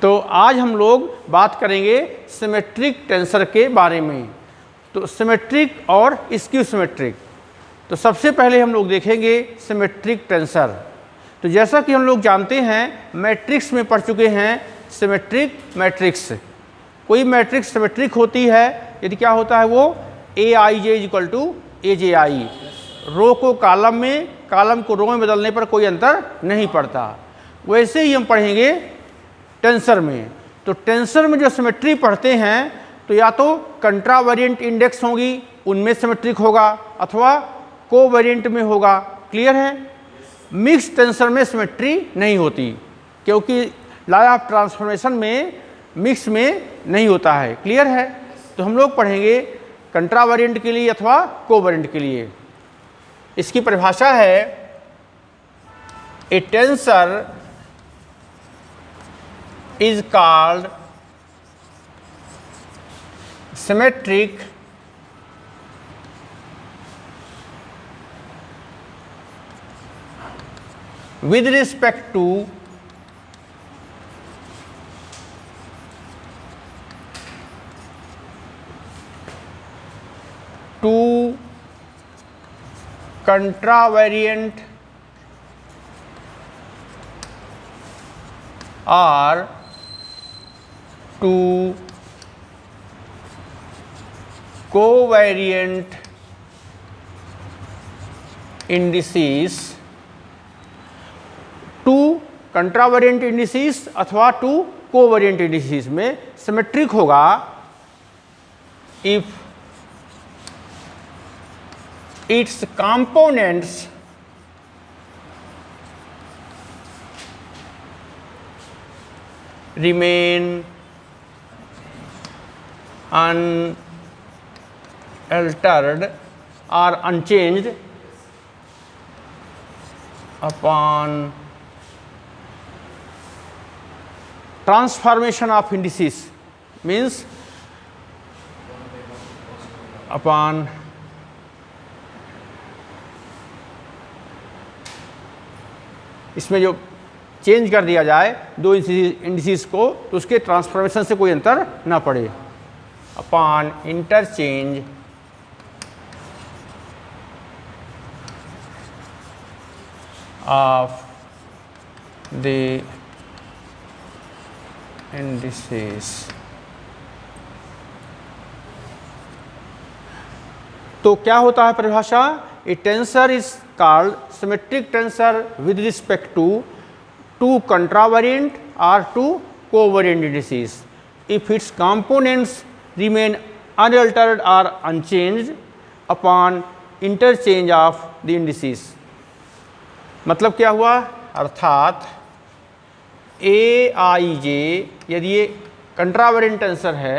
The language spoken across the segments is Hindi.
तो आज हम लोग बात करेंगे सिमेट्रिक टेंसर के बारे में। तो सिमेट्रिक और स्क्यू सिमेट्रिक। तो सबसे पहले हम लोग देखेंगे सिमेट्रिक टेंसर। तो जैसा कि हम लोग जानते हैं, मैट्रिक्स में पढ़ चुके हैं सिमेट्रिक मैट्रिक्स। कोई मैट्रिक्स सिमेट्रिक होती है यदि क्या होता है वो AIJ इक्वल टू AJI। रो को कॉलम में, कॉलम को रो में बदलने पर कोई अंतर नहीं पड़ता। वैसे ही हम पढ़ेंगे टेंसर में। तो टेंसर में जो सिमेट्री पढ़ते हैं तो या तो कंट्रावेरिएंट इंडेक्स होगी, उनमें सिमेट्रिक होगा, अथवा कोवेरिएंट में होगा। क्लियर है? मिक्स टेंसर में सिमेट्री नहीं होती, क्योंकि लॉ ऑफ ट्रांसफॉर्मेशन में मिक्स में नहीं होता है। क्लियर है? तो हम लोग पढ़ेंगे कंट्रावेरिएंट के लिए अथवा कोवेरिएंट के लिए। इसकी परिभाषा है ए tensor is called symmetric with respect to two contravariant or two covariant indices, two contravariant indices अथवा टू कोवेरिएंट इंडिसेस में सिमेट्रिक होगा if its components remain unaltered or unchanged upon transformation of indices, means upon इसमें जो चेंज कर दिया जाए दो इंडिसेस को तो उसके ट्रांसफॉर्मेशन से कोई अंतर ना पड़े। Upon interchange of the indices. तो क्या होता है परिभाषा? A tensor is called symmetric tensor with respect to two contravariant or two covariant indices if its components remain unaltered or unchanged upon interchange of the indices। मतलब क्या हुआ? अर्थात AIJ यदि ये कंट्रावेरिएंट टेंसर है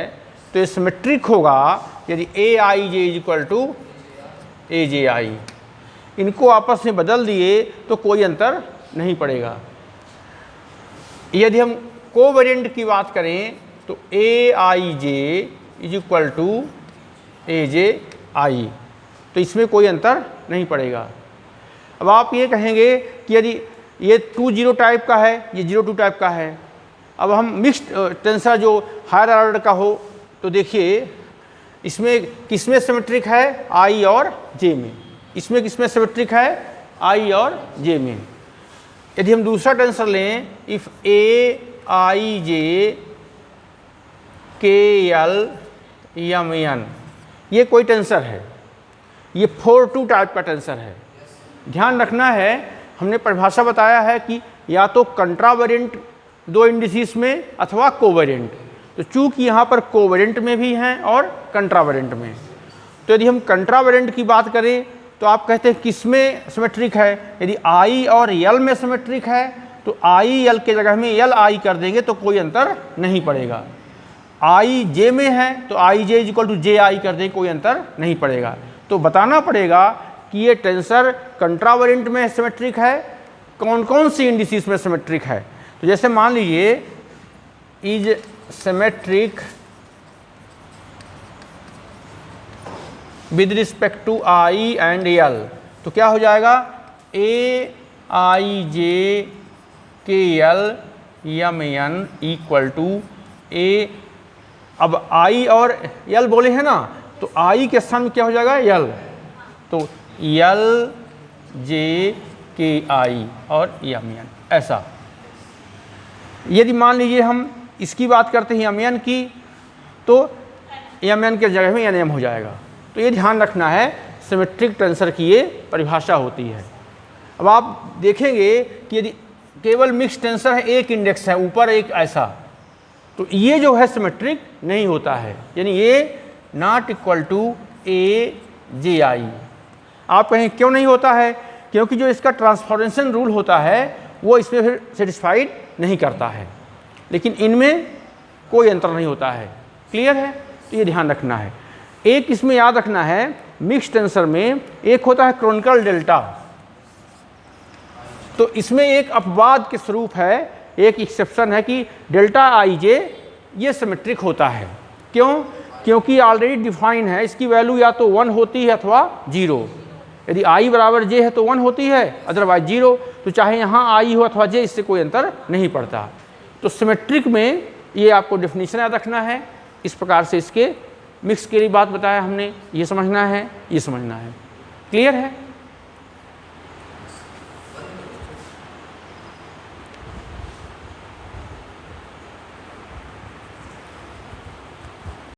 तो ये सिमेट्रिक होगा यदि AIJ is equal to AJI। इनको आपस में बदल दिए तो कोई अंतर नहीं पड़ेगा। यदि हम कोवेरिएंट की बात करें तो AIJ is equal to AJI, तो इसमें कोई अंतर नहीं पड़ेगा। अब आप ये कहेंगे कि यदि ये 2-0 टाइप का है, ये 0-2 टाइप का है। अब हम मिक्स्ड टेंसर जो हायर ऑर्डर का हो तो देखिए इसमें किसमें सिमेट्रिक है? I और J में। इसमें किसमें सिमेट्रिक है? I और J में। यदि हम दूसरा टेंसर लें, इफ AIJ KL MN, ये कोई टेंसर है, ये 4-2 टाइप का टेंसर है। ध्यान रखना है, हमने परिभाषा बताया है कि या तो कंट्रावेरिएंट दो इंडिसेस में अथवा कोवेरिएंट। तो चूंकि यहाँ पर कोवेरिएंट में भी हैं और कंट्रावेरिएंट में, तो यदि हम कंट्रावेरिएंट की बात करें तो आप कहते हैं किसमें सिमेट्रिक है? यदि I और L में सिमेट्रिक है तो I L के जगह में L I कर देंगे तो कोई अंतर नहीं पड़ेगा। I J में है तो IJ is equal to JI कर देंगे, कोई अंतर नहीं पड़ेगा। तो बताना पड़ेगा कि ये टेंसर कंट्रावेरिएंट में सिमेट्रिक है, कौन कौन सी इंडिसेस में सिमेट्रिक है। तो जैसे मान लीजिए is symmetric with respect to I and L, तो क्या हो जाएगा? AIJ KL M N equal to A, अब आई और यल बोले हैं ना, तो आई के स्थान में क्या हो जाएगा, यल, तो यल जे के आई और यम एन, ऐसा। यदि मान लीजिए हम इसकी बात करते हैं यम एन की, तो यम एन के जगह में एन एम हो जाएगा। तो ये ध्यान रखना है, सिमेट्रिक टेंसर की ये परिभाषा होती है। अब आप देखेंगे कि यदि केवल मिक्स टेंसर है, एक इंडेक्स है ऊपर एक ऐसा, तो ये जो है सिमेट्रिक नहीं होता है, यानी ये नॉट इक्वल टू ए जे आई। आप कहें क्यों नहीं होता है, क्योंकि जो इसका ट्रांसफॉर्मेशन रूल होता है वो इसमें फिर सेटिस्फाइड नहीं करता है, लेकिन इनमें कोई अंतर नहीं होता है। क्लियर है, तो ये ध्यान रखना है। एक इसमें याद रखना है, मिक्स टेंसर में एक होता है क्रोनिकल डेल्टा, तो इसमें एक अपवाद के स्वरूप है, एक एक्सेप्शन है कि डेल्टा आई जे ये सिमेट्रिक होता है। क्यों, क्योंकि ऑलरेडी डिफाइन है, इसकी वैल्यू या तो 1 होती है अथवा 0। यदि आई बराबर जे है तो 1 होती है, अदरवाइज 0, तो चाहे यहाँ आई हो अथवा जे, इससे कोई अंतर नहीं पड़ता। तो सिमेट्रिक में ये आपको डेफिनेशन याद रखना है। इस प्रकार से इसके मिक्स के लिए बात बताया हमने, ये समझना है, ये समझना है। क्लियर है।